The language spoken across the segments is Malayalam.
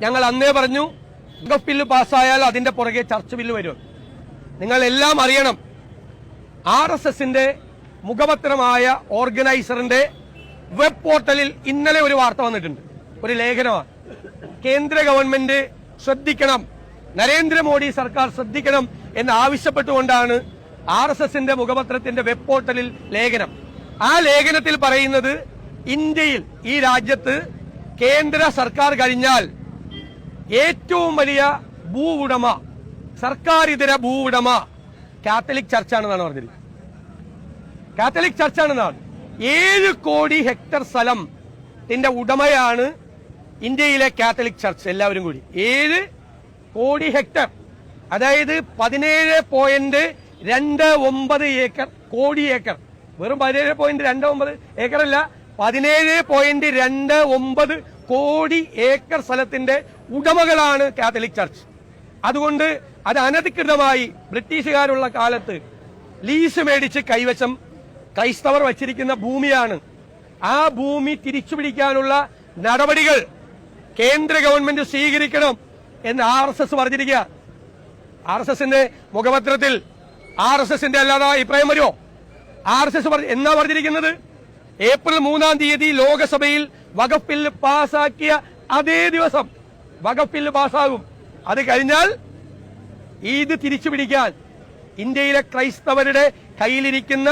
ഞങ്ങൾ അന്നേ പറഞ്ഞു വഖഫ് ബില്ല് പാസ്സായാൽ അതിന്റെ പുറകെ ചർച്ച് ബില്ല് വരും. നിങ്ങൾ എല്ലാം അറിയണം, RSSന്റെ മുഖപത്രമായ ഓർഗനൈസറിന്റെ വെബ് പോർട്ടലിൽ ഇന്നലെ ഒരു വാർത്ത വന്നിട്ടുണ്ട്, ഒരു ലേഖനമാണ്. കേന്ദ്ര ഗവൺമെന്റ് ശ്രദ്ധിക്കണം, നരേന്ദ്രമോദി സർക്കാർ ശ്രദ്ധിക്കണം എന്ന് ആവശ്യപ്പെട്ടുകൊണ്ടാണ് RSSന്റെ മുഖപത്രത്തിന്റെ വെബ് പോർട്ടലിൽ ലേഖനം. ആ ലേഖനത്തിൽ പറയുന്നത് ഇന്ത്യയിൽ, ഈ രാജ്യത്ത് കേന്ദ്ര സർക്കാർ കഴിഞ്ഞാൽ ഏറ്റവും വലിയ ഭൂ ഉടമ, സർക്കാർ ഇതര ഭൂ ഉടമ കാത്തലിക് ചർച്ചാണെന്നാണ് പറഞ്ഞിരിക്കുന്നത്. കാത്തലിക് ചർച്ചാണെന്നാണ്. 7 കോടി ഹെക്ടർ സ്ഥലത്തിന്റെ ഉടമയാണ് ഇന്ത്യയിലെ കാത്തലിക് ചർച്ച്. എല്ലാവരും കൂടി 7 കോടി ഹെക്ടർ, അതായത് 17.29 ഏക്കർ, കോടി ഏക്കർ. വെറും 17.29 ഏക്കർ അല്ല, 17.29 കോടി ഏക്കർ സ്ഥലത്തിന്റെ ഉടമകളാണ് കാത്തലിക് ചർച്ച്. അതുകൊണ്ട് അത് അനധികൃതമായി ബ്രിട്ടീഷുകാരുള്ള കാലത്ത് ലീസ് മേടിച്ച് കൈവശം ക്രൈസ്തവർ വച്ചിരിക്കുന്ന ഭൂമിയാണ്. ആ ഭൂമി തിരിച്ചുപിടിക്കാനുള്ള നടപടികൾ കേന്ദ്ര ഗവൺമെന്റ് സ്വീകരിക്കണം എന്ന് RSS പറഞ്ഞിരിക്കുക. RSSന്റെ മുഖപത്രത്തിൽ RSSന്റെ അല്ലാതെ അഭിപ്രായം വരുമോ? RSS എന്നാ പറഞ്ഞിരിക്കുന്നത്? ഏപ്രിൽ 3-ാം തീയതി ലോകസഭയിൽ വഖഫ് ബില്ല് പാസാക്കിയ അതേ ദിവസം വഖഫ് ബില്ല് പാസ്സാകും. അത് കഴിഞ്ഞാൽ ഇത് തിരിച്ചുപിടിക്കാൻ ഇന്ത്യയിലെ ക്രൈസ്തവരുടെ കയ്യിലിരിക്കുന്ന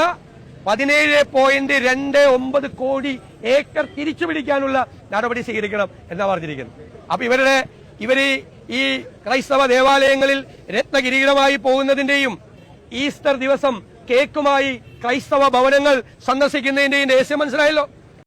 17.29 കോടി ഏക്കർ തിരിച്ചുപിടിക്കാനുള്ള നടപടി സ്വീകരിക്കണം എന്നാ പറഞ്ഞിരിക്കുന്നത്. അപ്പൊ ഇവര് ഈ ക്രൈസ്തവ ദേവാലയങ്ങളിൽ രത്നകിരീടമായി പോകുന്നതിന്റെയും ഈസ്റ്റർ ദിവസം കേക്കുമായി ക്രൈസ്തവ ഭവനങ്ങൾ സന്ദർശിക്കുന്നതിന്റെയും രഹസ്യം മനസ്സിലായല്ലോ.